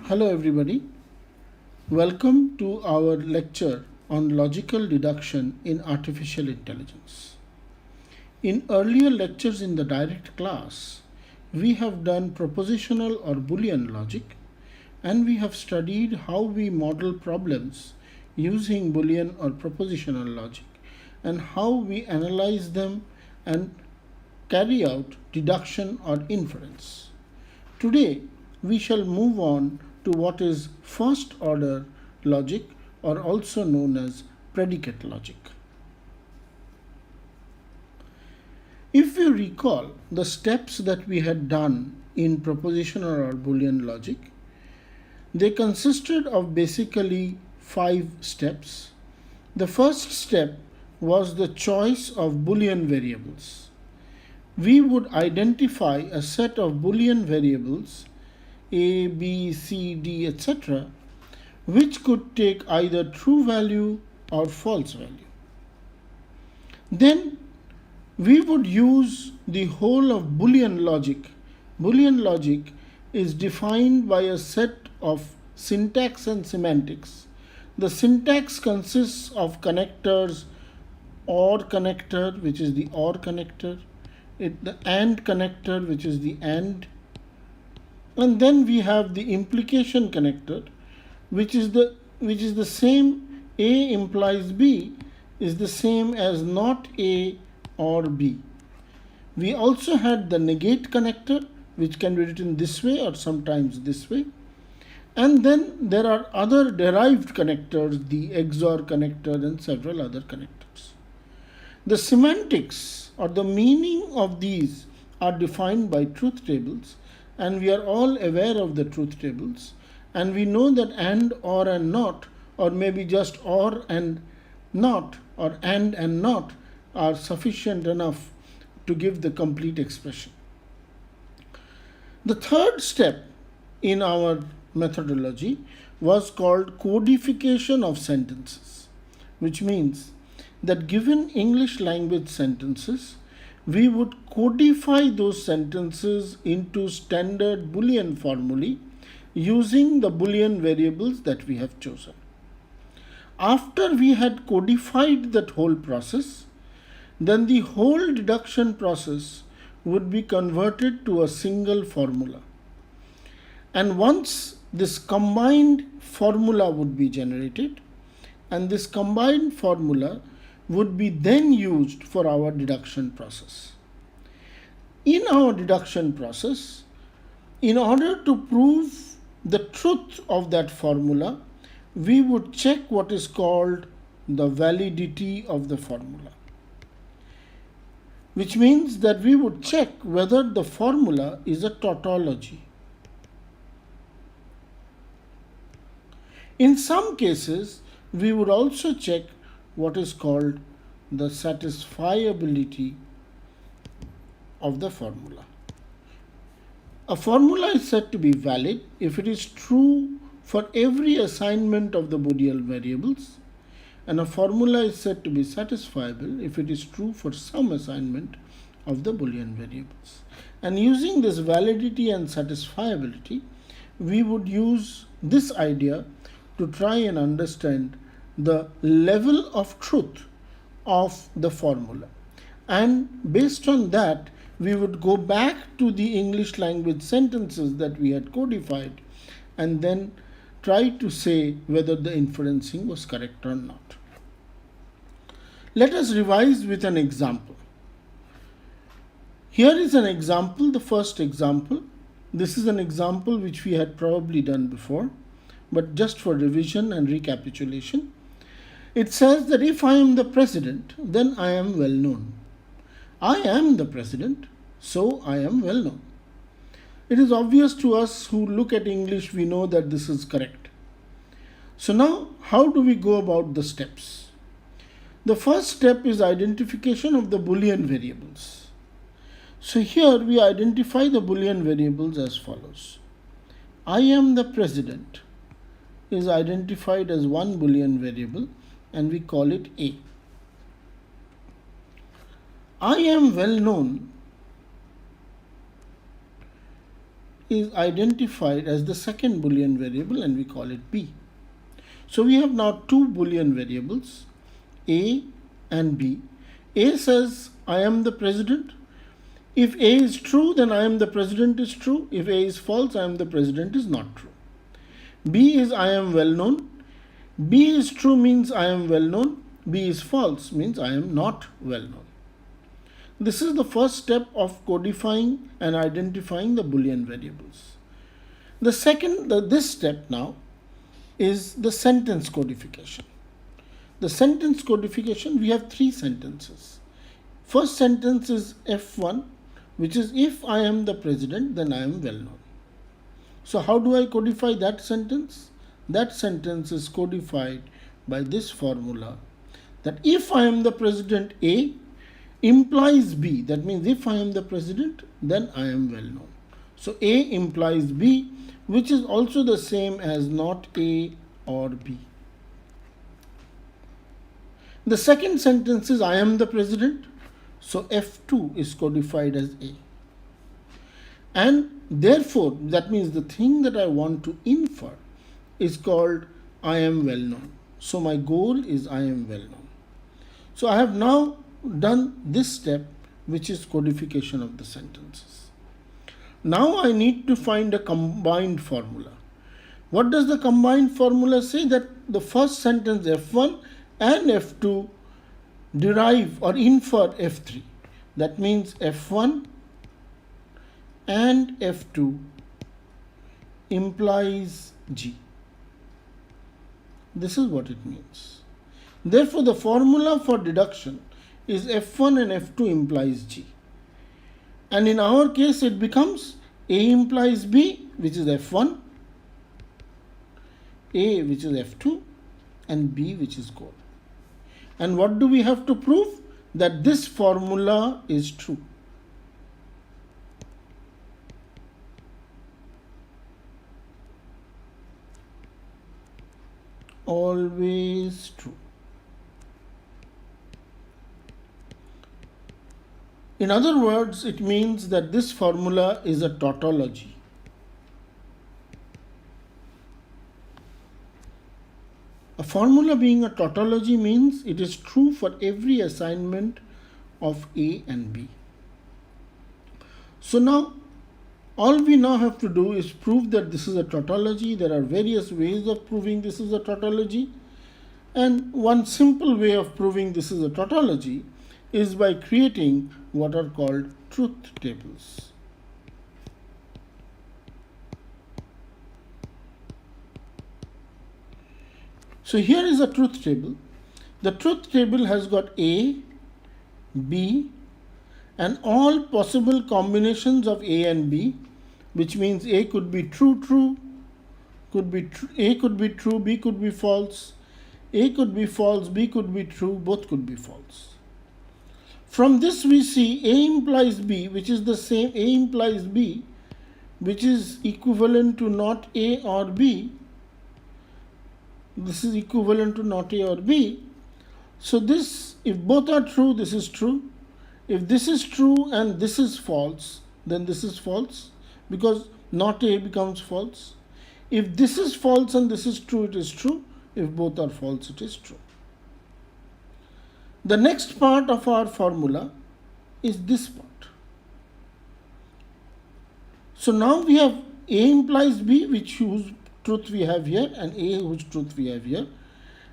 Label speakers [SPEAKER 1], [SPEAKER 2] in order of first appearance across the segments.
[SPEAKER 1] Hello everybody. Welcome to our lecture on logical deduction in artificial intelligence. In earlier lectures in the direct class, we have done propositional or Boolean logic, and we have studied how we model problems using Boolean or propositional logic and how we analyze them and carry out deduction or inference. Today, we shall move on to what is first order logic, or also known as predicate logic. If you recall the steps that we had done in propositional or Boolean logic, they consisted of basically 5 steps. The first step was the choice of Boolean variables. We would identify a set of Boolean variables A, B, C, D, etc., which could take either true value or false value. Then we would use the whole of Boolean logic. Boolean logic is defined by a set of syntax and semantics. The syntax consists of connectors, OR connector, which is the OR connector, the AND connector, which is the AND, and then we have the implication connector, which is the same. A implies B is the same as not A or B. We also had the negate connector, which can be written this way or sometimes this way. And then there are other derived connectors, the XOR connector and several other connectors. The semantics or the meaning of these are defined by truth tables, and we are all aware of the truth tables, and we know that AND, OR and NOT, or maybe just OR and NOT, or AND and NOT, are sufficient enough to give the complete expression. The third step in our methodology was called codification of sentences, which means that given English language sentences, we would codify those sentences into standard Boolean formulae using the Boolean variables that we have chosen. After we had codified that whole process, then the whole deduction process would be converted to a single formula. And once this combined formula would be generated, and this combined formula would be then used for our deduction process. In our deduction process, in order to prove the truth of that formula, we would check what is called the validity of the formula, which means that we would check whether the formula is a tautology. In some cases, we would also check what is called the satisfiability of the formula. A formula is said to be valid if it is true for every assignment of the Boolean variables, and a formula is said to be satisfiable if it is true for some assignment of the Boolean variables. And using this validity and satisfiability, we would use this idea to try and understand the level of truth of the formula. And based on that, we would go back to the English language sentences that we had codified and then try to say whether the inferencing was correct or not. Let us revise with an example. Here is an example, the first example. This is an example which we had probably done before, but just for revision and recapitulation. It says that if I am the president, then I am well known. I am the president, so I am well known. It is obvious to us who look at English, we know that this is correct. So now, how do we go about the steps? The first step is identification of the Boolean variables. So here we identify the Boolean variables as follows. I am the president is identified as one Boolean variable, and we call it A. I am well known is identified as the second Boolean variable and we call it B. So we have now two Boolean variables, A and B. A says I am the president. If A is true, then I am the president is true. If A is false, I am the president is not true. B is I am well known. B is true means I am well known. B is false means I am not well known. This is the first step of codifying and identifying the Boolean variables. The second, this step now is the sentence codification. The sentence codification, we have three sentences. First sentence is F1, which is if I am the president, then I am well known. So how do I codify that sentence? That sentence is codified by this formula that if I am the president, A implies B. That means if I am the president, then I am well known. So A implies B, which is also the same as not A or B. The second sentence is I am the president. So F2 is codified as A. And therefore, that means the thing that I want to infer is called I am well known. So my goal is I am well known. So I have now done this step, which is codification of the sentences. Now I need to find a combined formula. What does the combined formula say? That the first sentence F1 and F2 derive or infer F3. That means F1 and F2 implies G. This is what it means. Therefore, the formula for deduction is F1 and F2 implies G. And in our case, it becomes A implies B, which is F1, A, which is F2, and B, which is goal. And what do we have to prove? That this formula is true. Always true. In other words, it means that this formula is a tautology. A formula being a tautology means it is true for every assignment of A and B. So now, all we now have to do is prove that this is a tautology. There are various ways of proving this is a tautology. And one simple way of proving this is a tautology is by creating what are called truth tables. So here is a truth table. The truth table has got A, B, and all possible combinations of A and B, which means A could be true, A could be true, B could be false, A could be false, B could be true, both could be false. From this we see A implies B, which is the same, A implies B, which is equivalent to not A or B. This is equivalent to not A or B. So this, if both are true, this is true. If this is true and this is false, then this is false, because not A becomes false. If this is false and this is true, it is true. If both are false, it is true. The next part of our formula is this part. So now we have A implies B, whose truth we have here, and A whose truth we have here.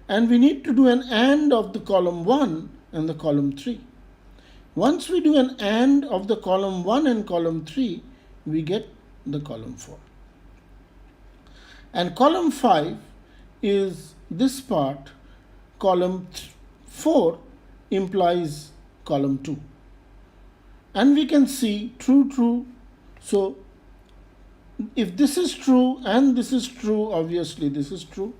[SPEAKER 1] And we need to do an AND of the column 1 and the column 3. Once we do an AND of the column 1 and column 3, we get the column 4. And column 5 is this part. Column 4 implies column 2. And we can see true, true. So if this is true and this is true, obviously this is true.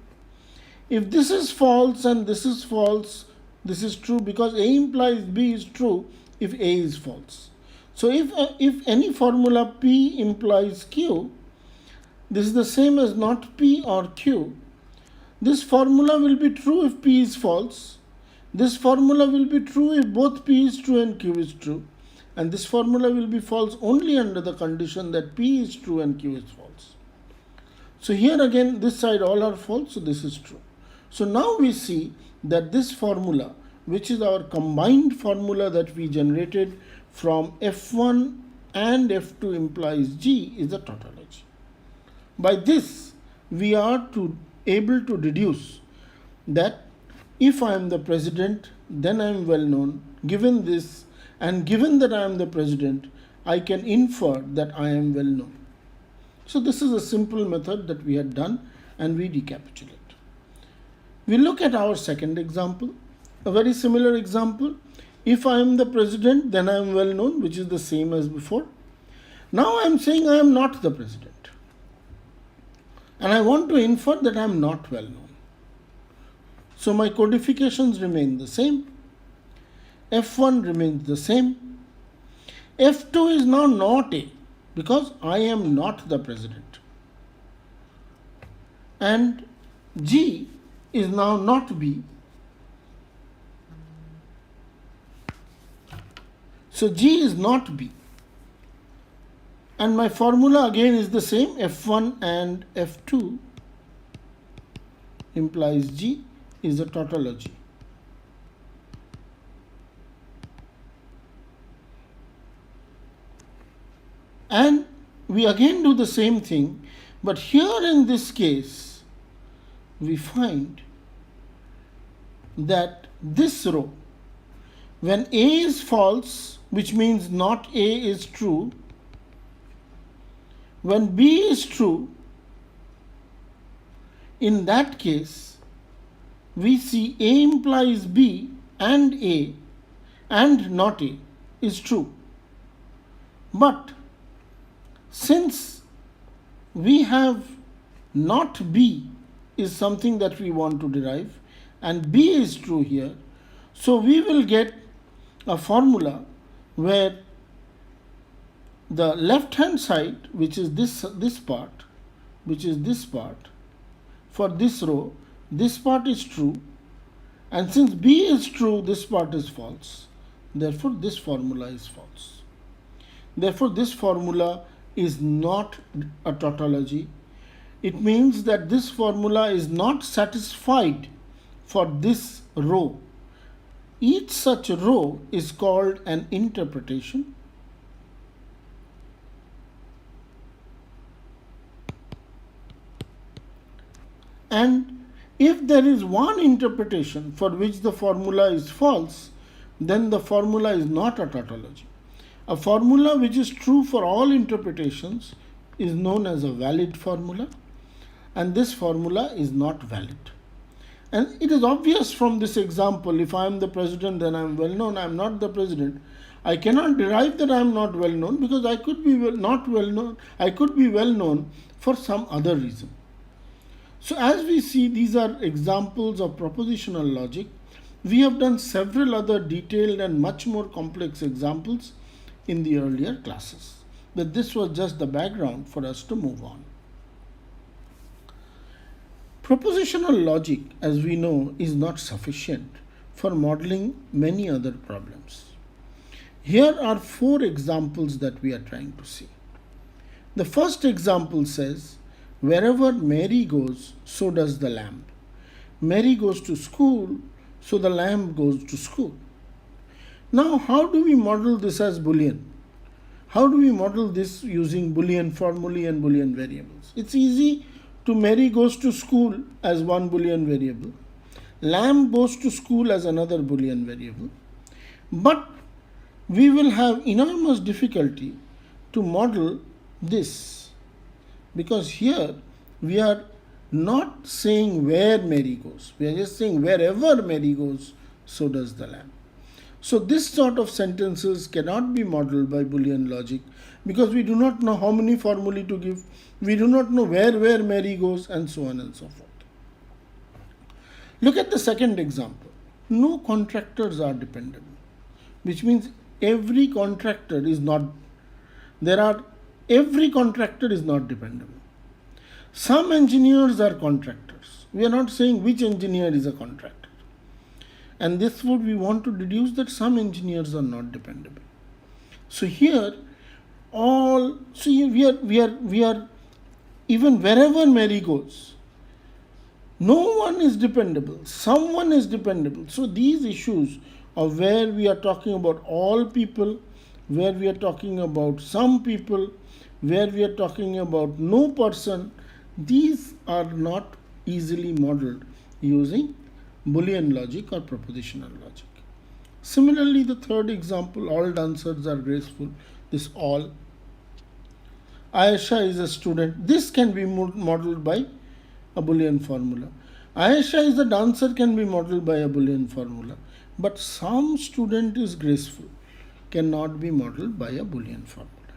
[SPEAKER 1] If this is false and this is false, this is true, because A implies B is true if A is false. So if any formula P implies Q, this is the same as not P or Q. This formula will be true if P is false. This formula will be true if both P is true and Q is true. And this formula will be false only under the condition that P is true and Q is false. So here again, this side all are false, so this is true. So now we see that this formula, which is our combined formula that we generated from F1 and F2 implies G, is a tautology. By this, we are able to deduce that if I am the president, then I am well known. Given this, and given that I am the president, I can infer that I am well known. So this is a simple method that we had done, and we recapitulate. We look at our second example, a very similar example. If I am the president, then I am well known, which is the same as before. Now I am saying I am not the president. And I want to infer that I am not well known. So my codifications remain the same. F1 remains the same. F2 is now not A, because I am not the president. And G is now not B. So G is not B. And my formula again is the same. F1 and F2 implies G is a tautology. And we again do the same thing, but here in this case, we find that this row, when A is false, which means not A is true, when B is true, in that case, we see A implies B and A and not A is true. But since we have not B is something that we want to derive and B is true here, so we will get a formula where the left hand side, which is this part, for this row, this part is true, and since B is true, this part is false. Therefore, this formula is false. Therefore, this formula is not a tautology. It means that this formula is not satisfied for this row. Each such row is called an interpretation. And if there is one interpretation for which the formula is false, then the formula is not a tautology. A formula which is true for all interpretations is known as a valid formula, and this formula is not valid. And it is obvious from this example, if I am the president, then I am well known. I am not the president. I cannot derive that I am not well known, because I could be not well known. I could be well known for some other reason. So as we see, these are examples of propositional logic. We have done several other detailed and much more complex examples in the earlier classes. But this was just the background for us to move on. Propositional logic, as we know, is not sufficient for modeling many other problems. Here are 4 examples that we are trying to see. The first example says, wherever Mary goes, so does the lamb. Mary goes to school, so the lamb goes to school. Now, how do we model this as Boolean? How do we model this using Boolean formulae and Boolean variables? It's easy to Mary goes to school as one Boolean variable. Lamb goes to school as another Boolean variable. But we will have enormous difficulty to model this, because here we are not saying where Mary goes. We are just saying wherever Mary goes, so does the lamb. So this sort of sentences cannot be modeled by Boolean logic, because we do not know how many formulae to give. We do not know where Mary goes, and so on and so forth. Look at the second example. No contractors are dependable, which means every contractor is not dependable. Some engineers are contractors. We are not saying which engineer is a contractor. And this would we want to deduce that some engineers are not dependable. So here all, so we are even wherever Mary goes, no one is dependable, someone is dependable. So these issues of where we are talking about all people, where we are talking about some people, where we are talking about no person, these are not easily modeled using Boolean logic or propositional logic. Similarly, the third example, all dancers are graceful. This all. Ayesha is a student. This can be modeled by a Boolean formula. Ayesha is a dancer can be modeled by a Boolean formula. But some student is graceful cannot be modeled by a Boolean formula.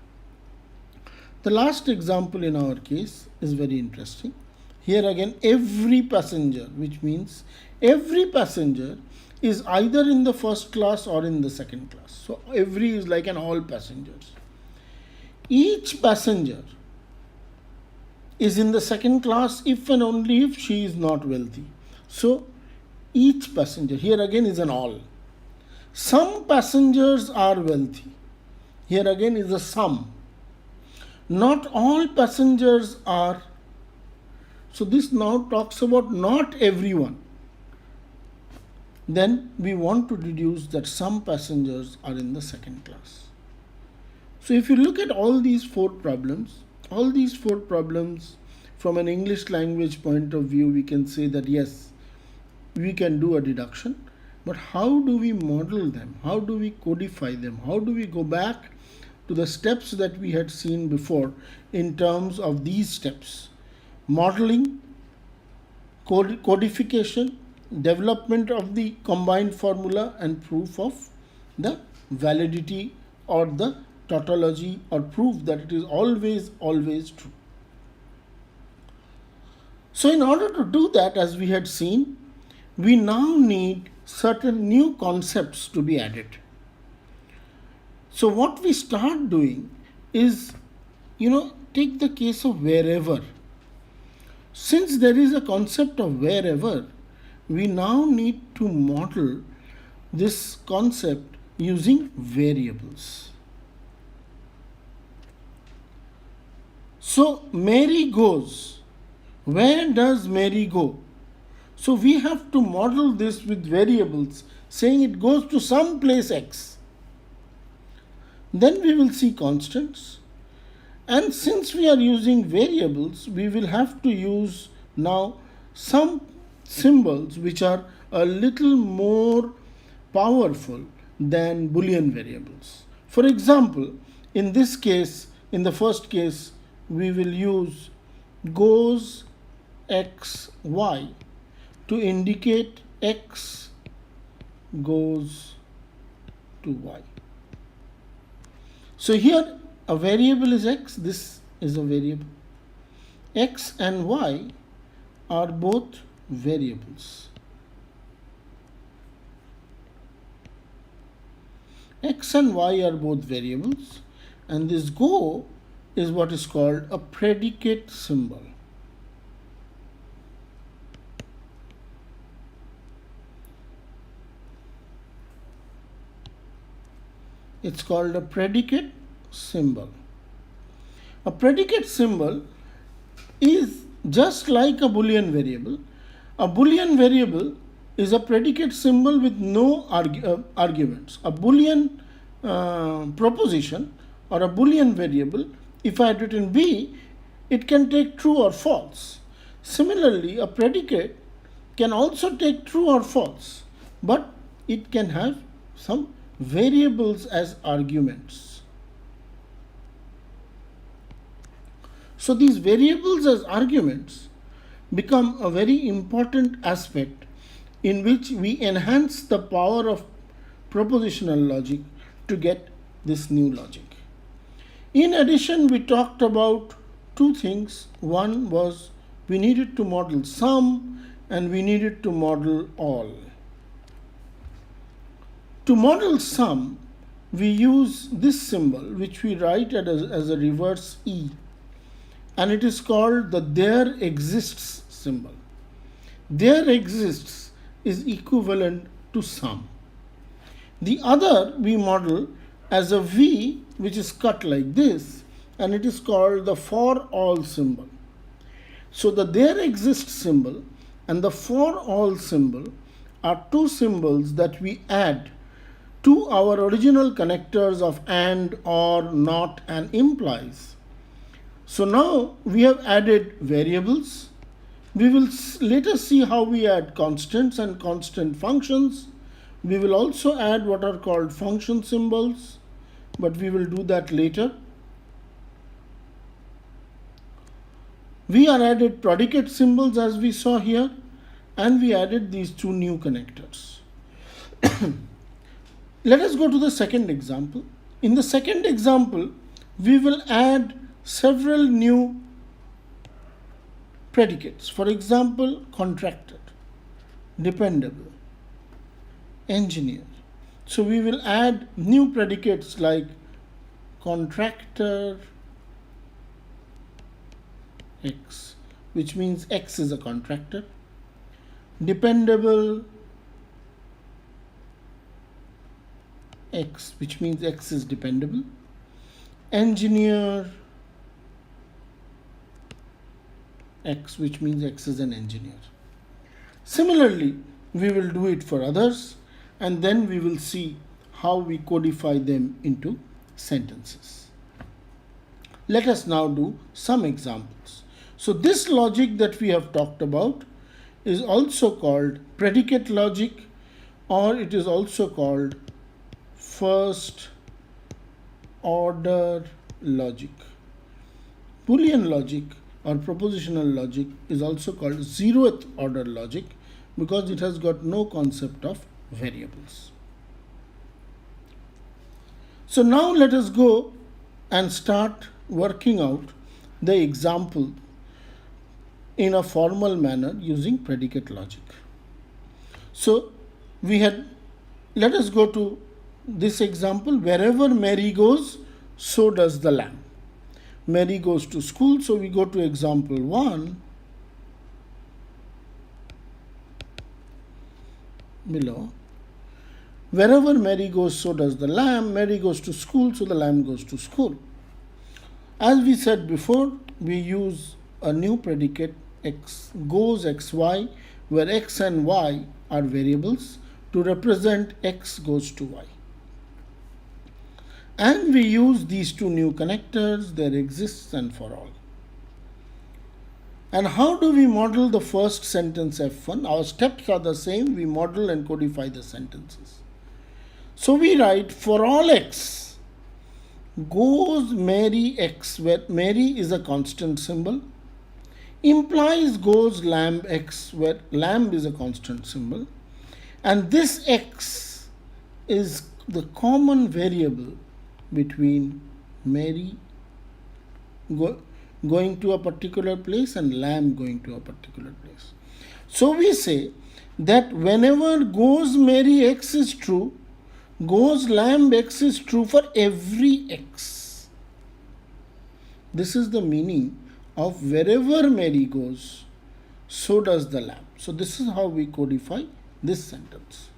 [SPEAKER 1] The last example in our case is very interesting. Here again, every passenger, which means every passenger is either in the first class or in the second class. So every is like an all passengers. Each passenger is in the second class if and only if she is not wealthy. So each passenger, here again is an all. Some passengers are wealthy. Here again is a sum. Not all passengers are. So this now talks about not everyone. Then we want to deduce that some passengers are in the second class. So if you look at all these four problems from an English language point of view, we can say that yes, we can do a deduction, but how do we model them? How do we codify them? How do we go back to the steps that we had seen before in terms of these steps? Modeling, codification, development of the combined formula, and proof of the validity or the tautology, or proof that it is always true. So in order to do that, as we had seen, we now need certain new concepts to be added. So what we start doing is, take the case of wherever. Since there is a concept of wherever, we now need to model this concept using variables. So Mary goes. Where does Mary go? So we have to model this with variables, saying it goes to some place X. Then we will see constants. And since we are using variables, we will have to use now some symbols which are a little more powerful than Boolean variables. For example, in this case, in the first case, we will use goes X, Y to indicate X goes to Y. So here a variable is X, this is a variable. X and Y are both variables. X and Y are both variables, and this go is what is called a predicate symbol. It's called a predicate symbol. A predicate symbol is just like a Boolean variable. A Boolean variable is a predicate symbol with no arguments. A Boolean proposition or a Boolean variable, if I had written B, it can take true or false. Similarly, a predicate can also take true or false, but it can have some variables as arguments. So these variables as arguments become a very important aspect in which we enhance the power of propositional logic to get this new logic. In addition, we talked about two things. One was we needed to model some and we needed to model all. To model some, we use this symbol which we write as a reverse E, and it is called the there exists symbol. There exists is equivalent to some. The other we model as a V which is cut like this, and it is called the for all symbol. So the there exists symbol and the for all symbol are two symbols that we add to our original connectors of and, or, not, and implies. So now we have added variables. We will later see how we add constants and constant functions. We will also add what are called function symbols, but we will do that later. We are added predicate symbols as we saw here, and we added these two new connectors. Let us go to the second example. In the second example, we will add several new predicates. For example, contractor, dependable, engineer. So we will add new predicates like contractor X, which means X is a contractor, dependable X, which means X is dependable, engineer X, which means X is an engineer. Similarly, we will do it for others, and then we will see how we codify them into sentences. Let us now do some examples. So this logic that we have talked about is also called predicate logic, or it is also called first order logic. Boolean logic or propositional logic is also called zeroth order logic because it has got no concept of variables. So now let us go and start working out the example in a formal manner using predicate logic. So let us go to this example. Wherever Mary goes, so does the lamb. Mary goes to school, so we go to example 1 below. Wherever Mary goes, so does the lamb. Mary goes to school, so the lamb goes to school. As we said before, we use a new predicate x goes xy, where x and y are variables, to represent x goes to y. And we use these two new connectors, there exists and for all. And how do we model the first sentence F1? Our steps are the same. We model and codify the sentences. So we write for all x goes Mary x, where Mary is a constant symbol, implies goes lamb x, where lamb is a constant symbol, and this x is the common variable between Mary going to a particular place and lamb going to a particular place. So we say that whenever goes Mary x is true, goes lamb x is true for every x. This is the meaning of wherever Mary goes, so does the lamb. So this is how we codify this sentence.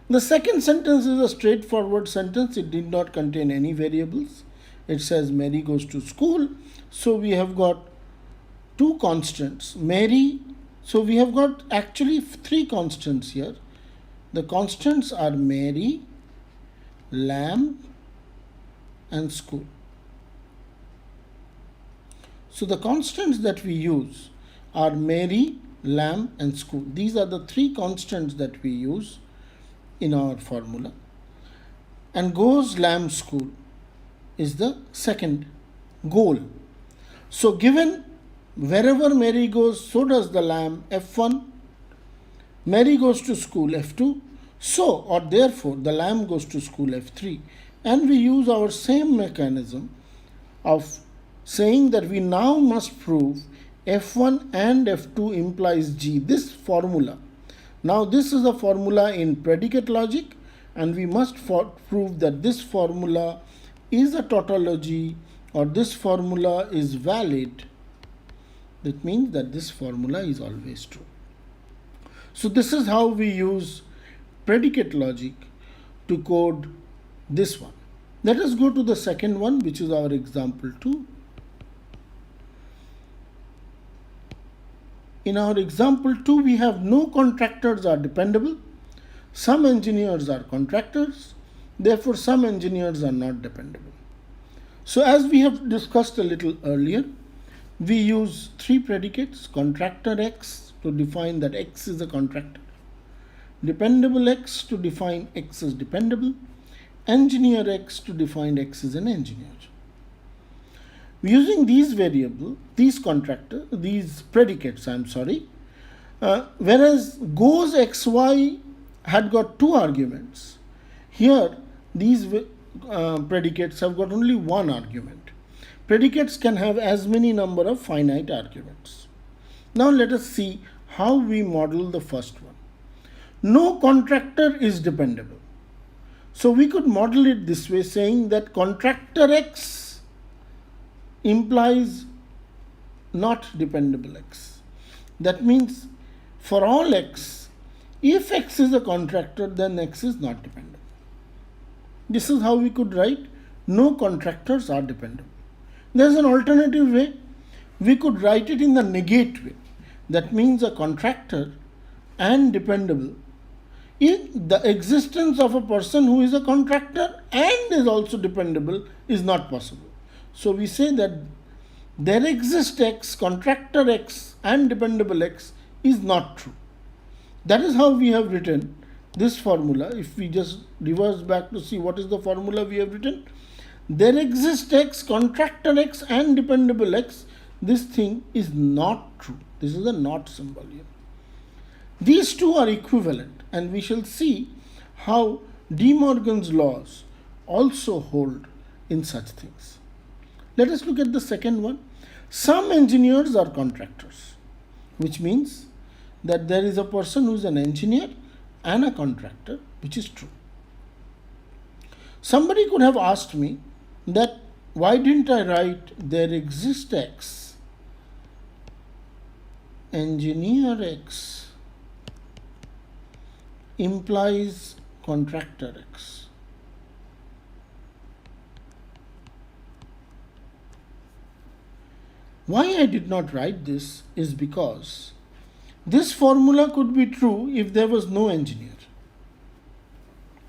[SPEAKER 1] The second sentence is a straightforward sentence. It did not contain any variables. It says Mary goes to school. So we have got two constants. Mary, so we have got actually three constants here. The constants are Mary, lamb, and school. So the constants that we use are Mary, lamb, and school. These are the three constants that we use in our formula. And goes lamb school is the second goal. So given wherever Mary goes, so does the lamb, F1. Mary goes to school, F2. So, or therefore, the lamb goes to school, F3. And we use our same mechanism of saying that we now must prove F1 and F2 implies G, this formula. Now this is a formula in predicate logic, and we must prove that this formula is a tautology, or this formula is valid. That means that this formula is always true. So this is how we use predicate logic to code this one. Let us go to the second one, which is our example 2. In our example 2, we have no contractors are dependable. Some engineers are contractors. Therefore, some engineers are not dependable. So as we have discussed a little earlier, we use 3 predicates: contractor X to define that X is a contractor, dependable X to define X is dependable, engineer X to define X is an engineer. Using these variables, these predicates, whereas goes XY had got 2 arguments, here these predicates have got only 1 argument. Predicates can have as many number of finite arguments. Now let us see how we model the first one. No contractor is dependable. So we could model it this way, saying that contractor X implies not dependable X. That means for all X, if X is a contractor, then X is not dependable. This is how we could write no contractors are dependable. There is an alternative way. We could write it in the negate way. That means a contractor and dependable. In the existence of a person who is a contractor and is also dependable is not possible. So we say that there exists X, contractor X and dependable X is not true. That is how we have written this formula. If we just reverse back to see what is the formula we have written, there exists X, contractor X and dependable X. This thing is not true. This is a not symbol here. These two are equivalent, and we shall see how De Morgan's laws also hold in such things. Let us look at the second one. Some engineers are contractors, which means that there is a person who is an engineer and a contractor, which is true. Somebody could have asked me that why didn't I write there exists X, engineer X implies contractor X. Why I did not write this is because this formula could be true if there was no engineer.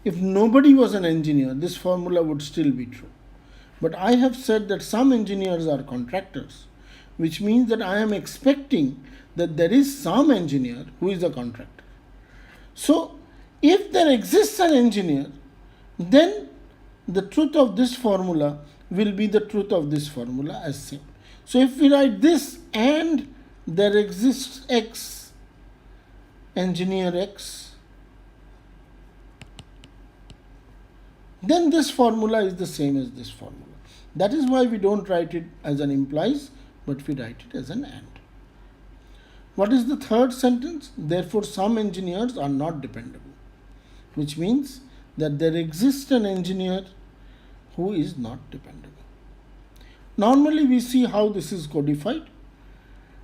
[SPEAKER 1] If nobody was an engineer, this formula would still be true. But I have said that some engineers are contractors, which means that I am expecting that there is some engineer who is a contractor. So if there exists an engineer, then the truth of this formula will be the truth of this formula as same. So if we write this and there exists X, engineer X, then this formula is the same as this formula. That is why we don't write it as an implies, but we write it as an and. What is the third sentence? Therefore, some engineers are not dependable, which means that there exists an engineer who is not dependable. Normally, we see how this is codified,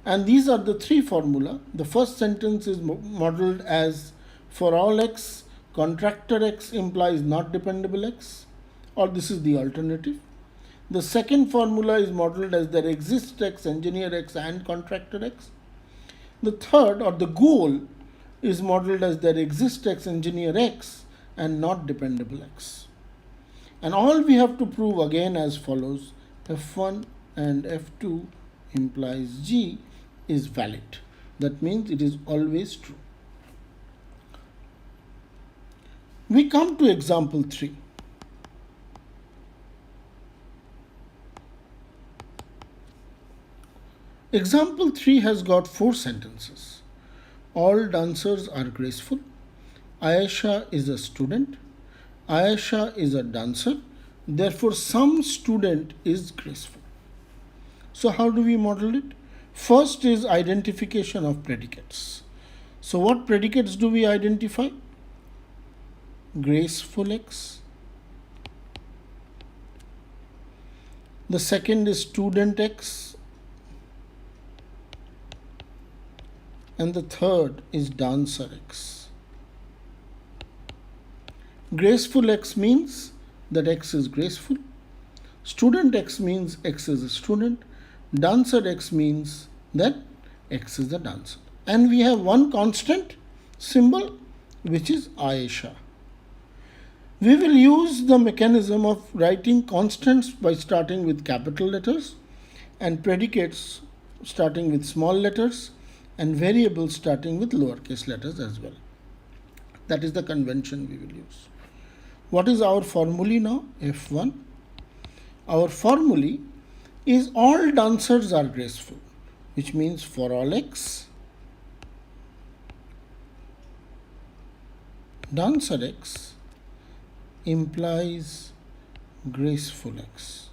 [SPEAKER 1] and these are the 3 formula. The first sentence is modeled as for all X, contractor X implies not dependable X, or this is the alternative. The second formula is modeled as there exists X, engineer X and contractor X. The third, or the goal, is modeled as there exists X, engineer X and not dependable X. And all we have to prove again as follows: F1 and F2 implies G is valid. That means it is always true. We come to example 3. Example 3 has got 4 sentences. All dancers are graceful. Ayesha is a student. Ayesha is a dancer. Therefore, some student is graceful. So how do we model it? First is identification of predicates. So what predicates do we identify? Graceful X. The second is student X. And the third is dancer X. Graceful X means that X is graceful. Student X means X is a student. Dancer X means that X is a dancer. And we have one constant symbol, which is Aisha. We will use the mechanism of writing constants by starting with capital letters and predicates starting with small letters and variables starting with lowercase letters as well. That is the convention we will use. What is our formulae now? F1. Our formulae is all dancers are graceful, which means for all X, dancer X implies graceful X.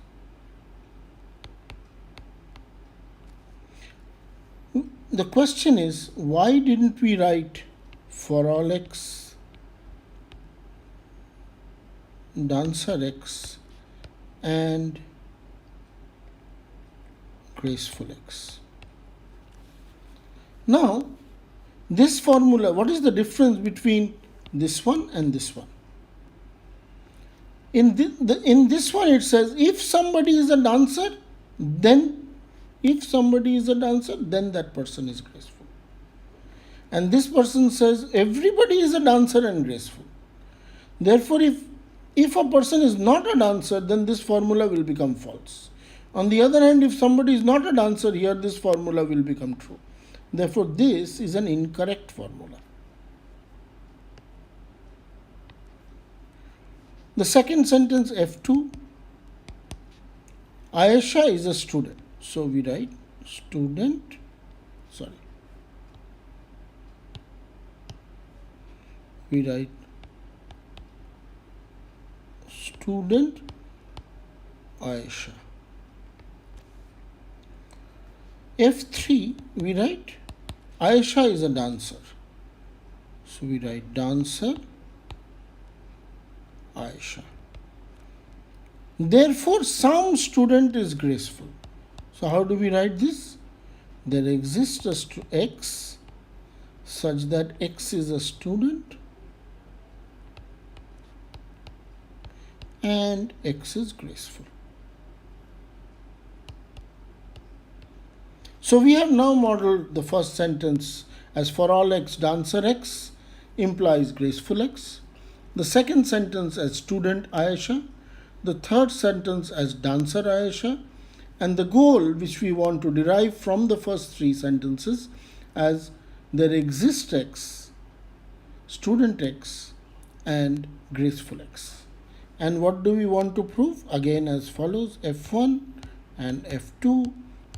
[SPEAKER 1] The question is, why didn't we write for all X, dancer X and graceful X? Now, this formula, what is the difference between this one and this one? In this one it says, if somebody is a dancer, then that person is graceful. And this person says everybody is a dancer and graceful. Therefore, if a person is not a dancer, then this formula will become false. On the other hand, if somebody is not a dancer here, this formula will become true. Therefore, this is an incorrect formula. The second sentence, F2, Ayesha is a student. So we write student Ayesha. F3, we write Ayesha is a dancer. So we write dancer Ayesha. Therefore, some student is graceful. So how do we write this? There exists a X such that X is a student and X is graceful. So we have now modeled the first sentence as for all X, dancer X implies graceful X. The second sentence as student Ayesha. The third sentence as dancer Ayesha. And the goal which we want to derive from the first three sentences as there exists X, student X and graceful X. And what do we want to prove? Again as follows, F1 and F2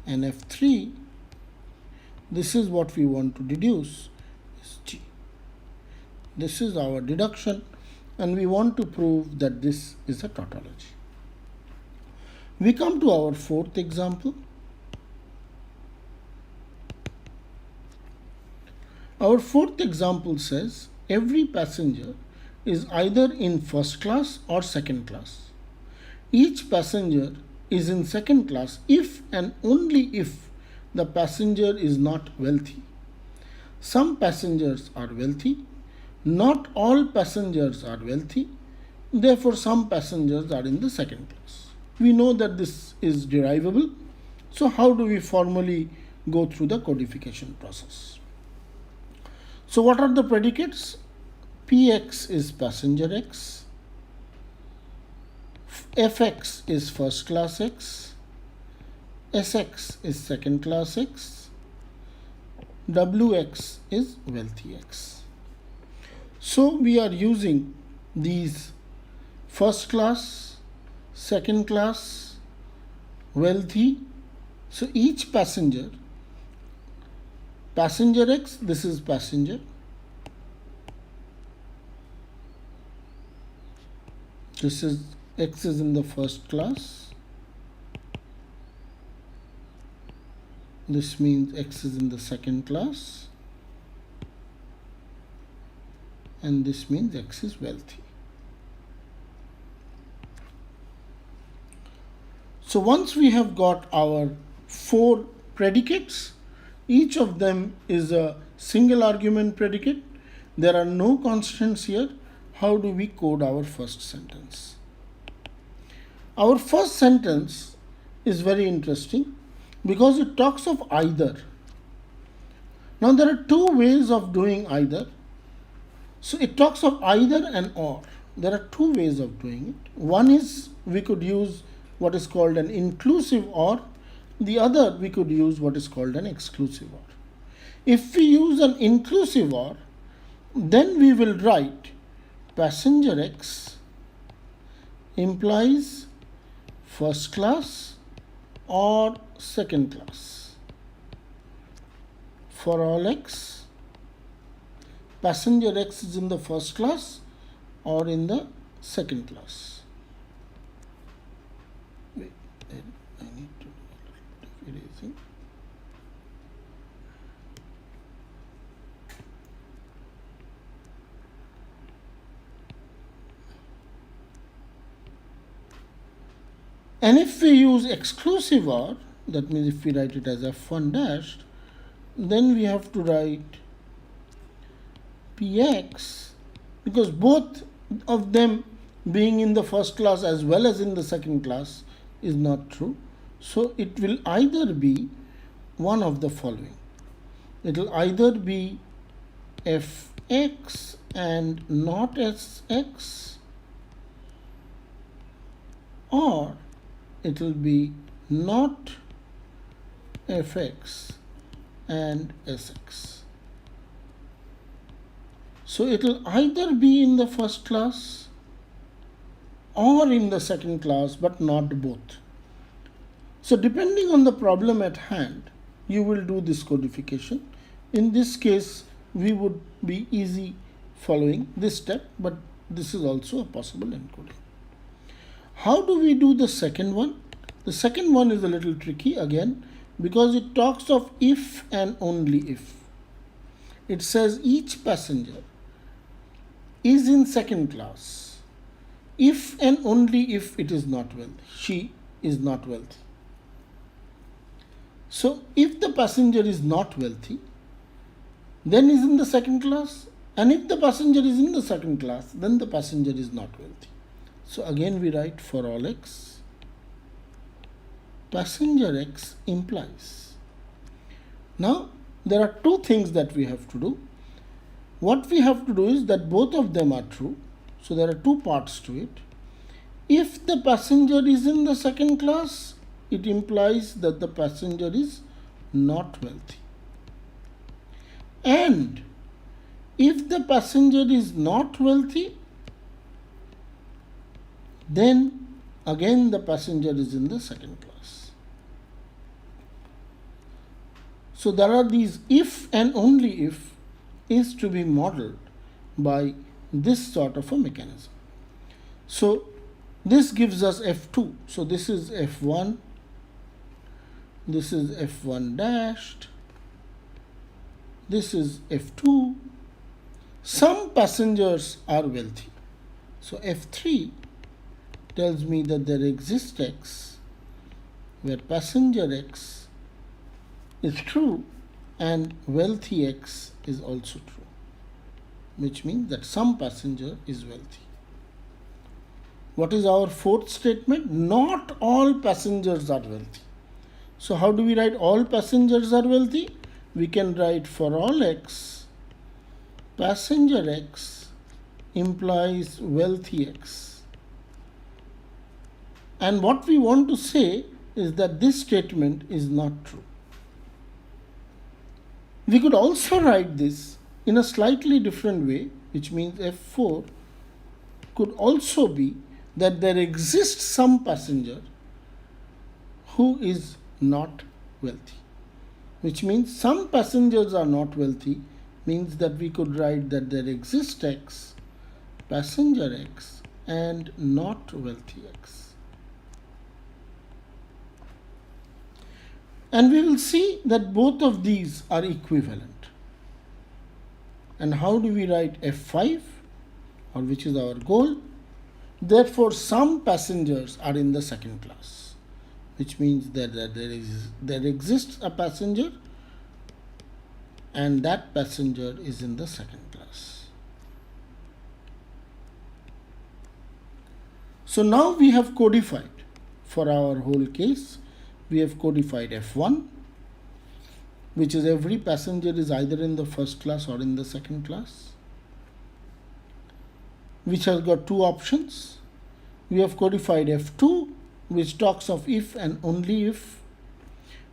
[SPEAKER 1] and F3. This is what we want to deduce, is G. This is our deduction, and we want to prove that this is a tautology. We come to our fourth example. Our fourth example says every passenger is either in first class or second class. Each passenger is in second class if and only if the passenger is not wealthy. Some passengers are wealthy. Not all passengers are wealthy. Therefore, some passengers are in the second class. We know that this is derivable. So how do we formally go through the codification process? So what are the predicates? Px is passenger X. Fx is first class X. Sx is second class X. Wx is wealthy X. So we are using these first class, second class, wealthy. So each passenger X, this is passenger. This is X is in the first class. This means X is in the second class. And this means X is wealthy. So once we have got our 4 predicates, each of them is a single argument predicate. There are no constants here. How do we code our first sentence? Our first sentence is very interesting because it talks of either. Now there are two ways of doing either. So it talks of either and or. There are two ways of doing it. One is we could use what is called an inclusive or. The other we could use what is called an exclusive or. If we use an inclusive or, then we will write passenger X implies first class or second class. For all X, passenger X is in the first class or in the second class. Wait, I need to do a little bit of erasing. And if we use exclusive or, that means if we write it as f1 dashed, then we have to write px, because both of them being in the first class as well as in the second class is not true. So it will either be one of the following. It will either be fx and not sx, or it will be not fx and sx. So it will either be in the first class or in the second class, but not both. So depending on the problem at hand, you will do this codification. In this case, we would be easy following this step, but this is also a possible encoding. How do we do the second one? The second one is a little tricky again because it talks of if and only if. It says each passenger is in second class if and only if it is not wealthy. She is not wealthy. So if the passenger is not wealthy, then is in the second class, and if the passenger is in the second class, then the passenger is not wealthy. So again we write for all X, passenger X implies. Now there are two things that we have to do. What we have to do is that both of them are true. So there are two parts to it. If the passenger is in the second class, it implies that the passenger is not wealthy. And if the passenger is not wealthy, then again the passenger is in the second class. So there are these if and only if is to be modeled by this sort of a mechanism. So this gives us F2. So this is F1, this is F1 dashed, this is F2. Some passengers are wealthy. So F3 tells me that there exists X where passenger X is true and wealthy X is also true, which means that some passenger is wealthy. What is our fourth statement? Not all passengers are wealthy. So how do we write all passengers are wealthy? We can write for all X, passenger X implies wealthy X. And what we want to say is that this statement is not true. We could also write this in a slightly different way, which means F4 could also be that there exists some passenger who is not wealthy, which means some passengers are not wealthy, means that we could write that there exists X, passenger X, and not wealthy X. And we will see that both of these are equivalent. And how do we write F5, or which is our goal? Therefore, some passengers are in the second class, which means that there exists a passenger and that passenger is in the second class. So now we have codified for our whole case, we have codified F1, which is every passenger is either in the first class or in the second class, which has got two options. We have codified F2, which talks of if and only if.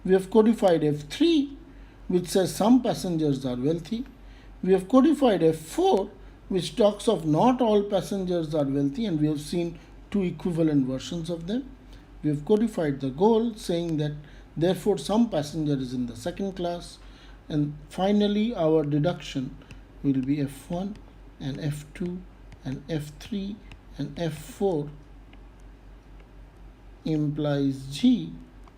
[SPEAKER 1] We have codified F3, which says some passengers are wealthy. We have codified F4, which talks of not all passengers are wealthy, and we have seen two equivalent versions of them. We have codified the goal, saying that therefore some passenger is in the second class. And finally our deduction will be F1 and F2 and F3 and F4 implies G.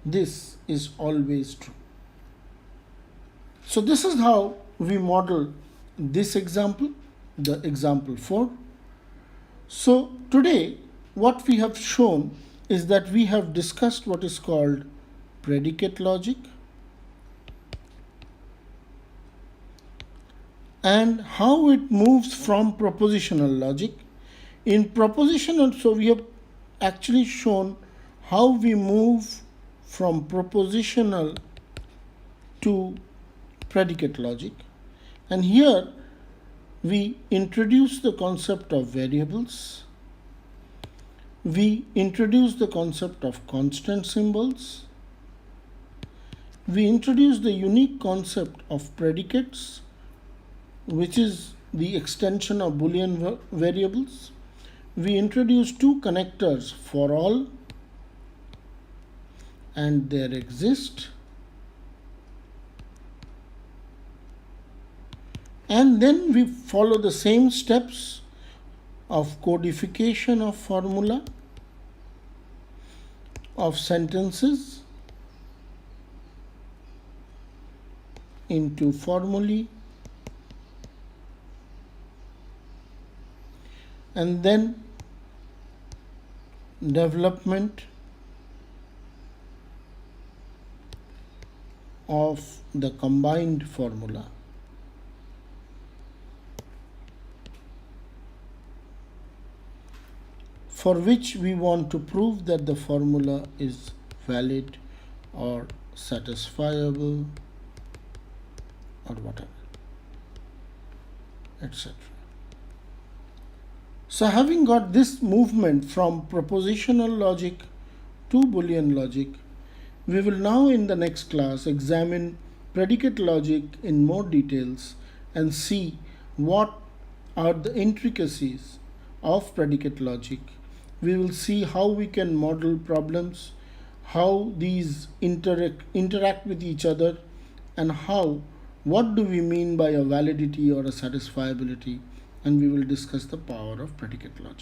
[SPEAKER 1] This is always true. So this is how we model this example, the example 4. So today what we have shown is that we have discussed what is called predicate logic and how it moves from propositional logic. In propositional, so we have actually shown how we move from propositional to predicate logic. And here we introduce the concept of variables. We introduce the concept of constant symbols. We introduce the unique concept of predicates, which is the extension of Boolean variables. We introduce two connectors, for all and there exist. And then we follow the same steps of codification of formula, of sentences into formulae, and then development of the combined formula. For which we want to prove that the formula is valid or satisfiable or whatever, etc. So having got this movement from propositional logic to Boolean logic, we will now in the next class examine predicate logic in more details and see what are the intricacies of predicate logic. We will see how we can model problems, how these interact with each other, and what do we mean by a validity or a satisfiability, and we will discuss the power of predicate logic.